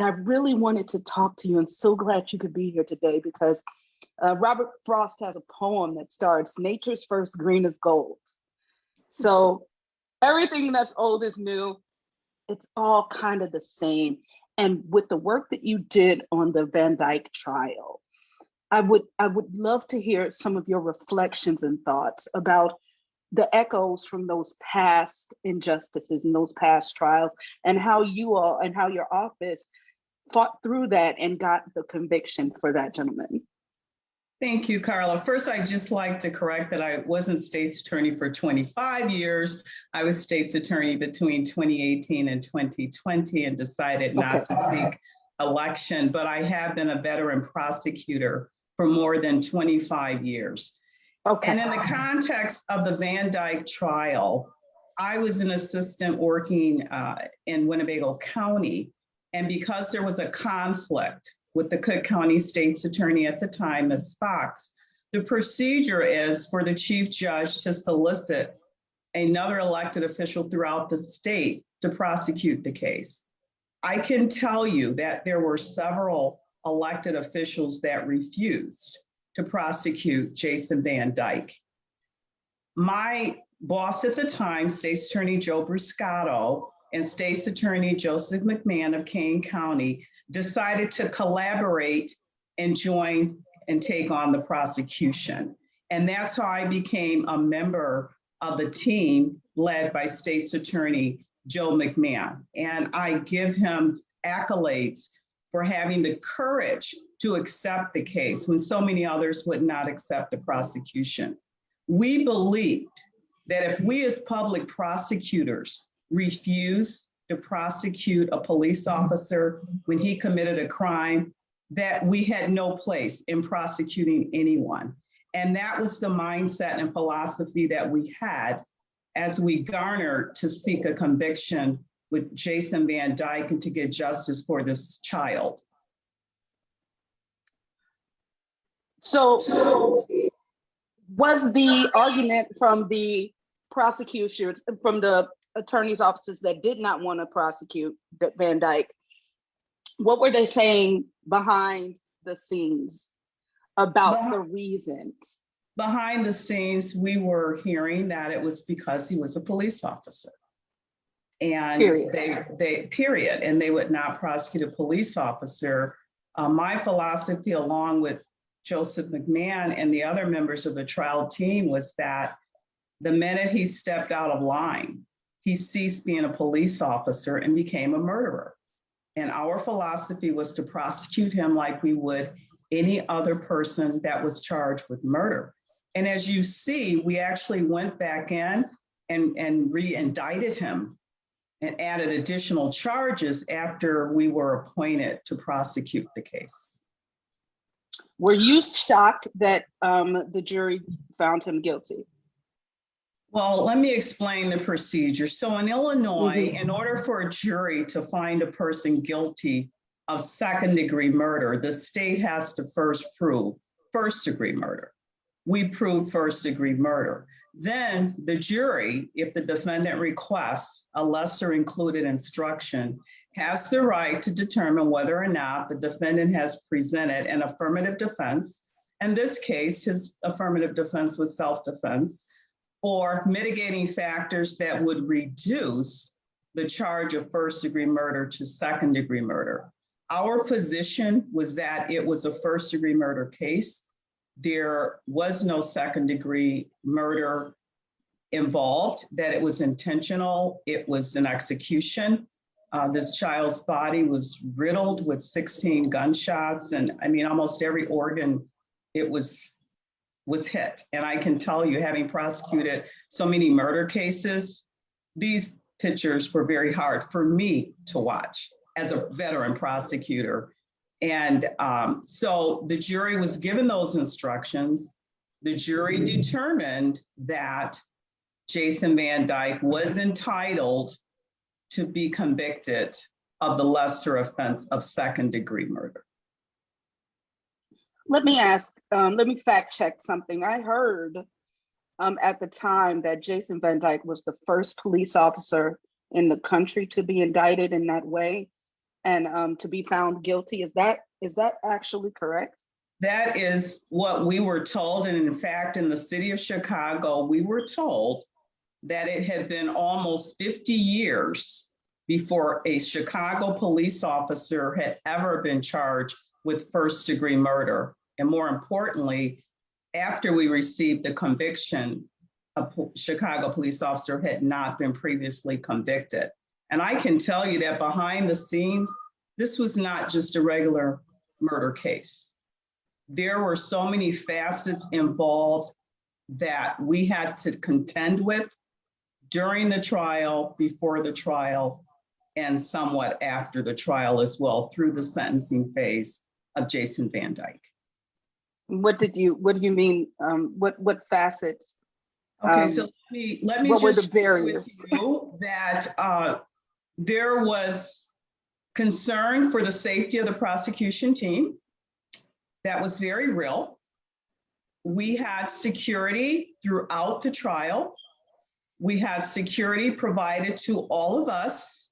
I really wanted to talk to you. I'm so glad you could be here today because Robert Frost has a poem that starts, "Nature's first green is gold." So everything that's old is new. It's all kind of the same. And with the work that you did on the Van Dyke trial, I would love to hear some of your reflections and thoughts about the echoes from those past injustices and those past trials, and how you all and how your office fought through that and got the conviction for that gentleman. Thank you, Carla. First, I'd just like to correct that I wasn't state's attorney for 25 years. I was state's attorney between 2018 and 2020 and decided not to seek election, but I have been a veteran prosecutor for more than 25 years. And in the context of the Van Dyke trial, I was an assistant working in Winnebago County. And because there was a conflict with the Cook County State's Attorney at the time, Ms. Fox, the procedure is for the chief judge to solicit another elected official throughout the state to prosecute the case. I can tell you that there were several elected officials that refused to prosecute Jason Van Dyke. My boss at the time, State's Attorney Joe Bruscato, and State's Attorney Joseph McMahon of Kane County decided to collaborate and join and take on the prosecution. And that's how I became a member of the team led by State's Attorney Joe McMahon. And I give him accolades for having the courage to accept the case when so many others would not accept the prosecution. We believed that if we as public prosecutors refuse to prosecute a police officer when he committed a crime, that we had no place in prosecuting anyone. And that was the mindset and philosophy that we had as we garnered to seek a conviction with Jason Van Dyke and to get justice for this child. So was the argument from the prosecutors, from the attorney's offices that did not want to prosecute Van Dyke, what were they saying behind the scenes about the reasons? Behind the scenes, we were hearing that it was because he was a police officer. And period. And they would not prosecute a police officer. My philosophy, along with Joseph McMahon and the other members of the trial team, was that the minute he stepped out of line, he ceased being a police officer and became a murderer. And our philosophy was to prosecute him like we would any other person that was charged with murder. And as you see, we actually went back in and re-indicted him and added additional charges after we were appointed to prosecute the case. Were you shocked that the jury found him guilty? Well, let me explain the procedure. So in Illinois, in order for a jury to find a person guilty of second-degree murder, the state has to first prove first-degree murder. We proved first-degree murder. Then the jury, if the defendant requests a lesser included instruction, has the right to determine whether or not the defendant has presented an affirmative defense. In this case, his affirmative defense was self-defense, or mitigating factors that would reduce the charge of first-degree murder to second-degree murder. Our position was that it was a first-degree murder case. There was no second-degree murder involved, that it was intentional, it was an execution. This child's body was riddled with 16 gunshots, and I mean, almost every organ it was hit. And I can tell you, having prosecuted so many murder cases, these pictures were very hard for me to watch as a veteran prosecutor. And so the jury was given those instructions. The jury determined that Jason Van Dyke was entitled to be convicted of the lesser offense of second-degree murder. Let me fact check something. I heard at the time that Jason Van Dyke was the first police officer in the country to be indicted in that way. and to be found guilty. Is that actually correct? That is what we were told. And in fact, in the city of Chicago, we were told that it had been almost 50 years before a Chicago police officer had ever been charged with first-degree murder. And more importantly, after we received the conviction, a Chicago police officer had not been previously convicted. And I can tell you that behind the scenes, this was not just a regular murder case. There were so many facets involved that we had to contend with during the trial, before the trial, and somewhat after the trial as well, through the sentencing phase of Jason Van Dyke. What do you mean? What facets? Okay, so let me what just were the barriers? with you that there was concern for the safety of the prosecution team. That was very real. We had security throughout the trial. We had security provided to all of us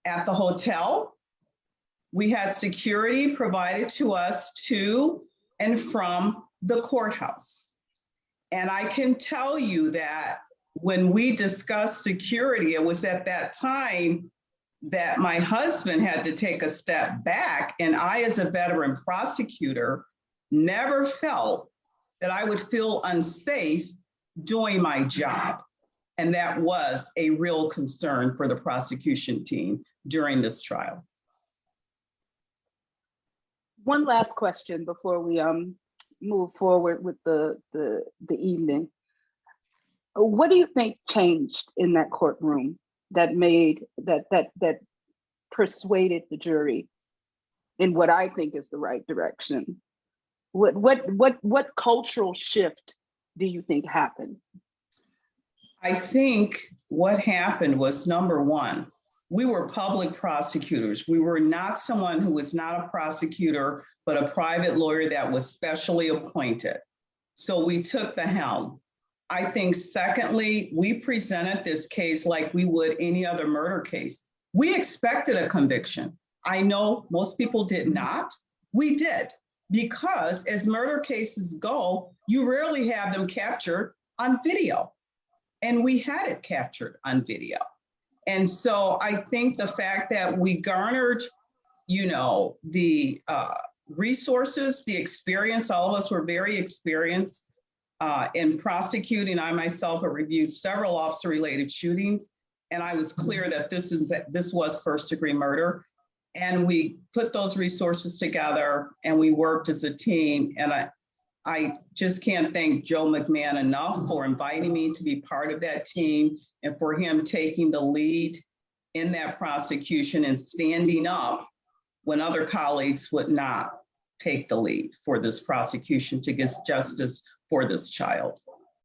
at the hotel. We had security provided to us to and from the courthouse. And I can tell you that when we discussed security, it was at that time that my husband had to take a step back. And I, as a veteran prosecutor, never felt that I would feel unsafe doing my job. And that was a real concern for the prosecution team during this trial. One last question before we move forward with the evening. What do you think changed in that courtroom that made that persuaded the jury in what I think is the right direction? What cultural shift do you think happened? I think what happened was, number one, we were public prosecutors. We were not someone who was not a prosecutor, but a private lawyer that was specially appointed. So we took the helm. I think secondly, we presented this case like we would any other murder case. We expected a conviction. I know most people did not. We did, because as murder cases go, you rarely have them captured on video. And we had it captured on video. And so I think the fact that we garnered, the resources, the experience, all of us were very experienced in prosecuting. I myself have reviewed several officer-related shootings, and I was clear that this was first-degree murder. And we put those resources together and we worked as a team. And I just can't thank Joe McMahon enough for inviting me to be part of that team and for him taking the lead in that prosecution and standing up when other colleagues would not take the lead for this prosecution to get justice for this child.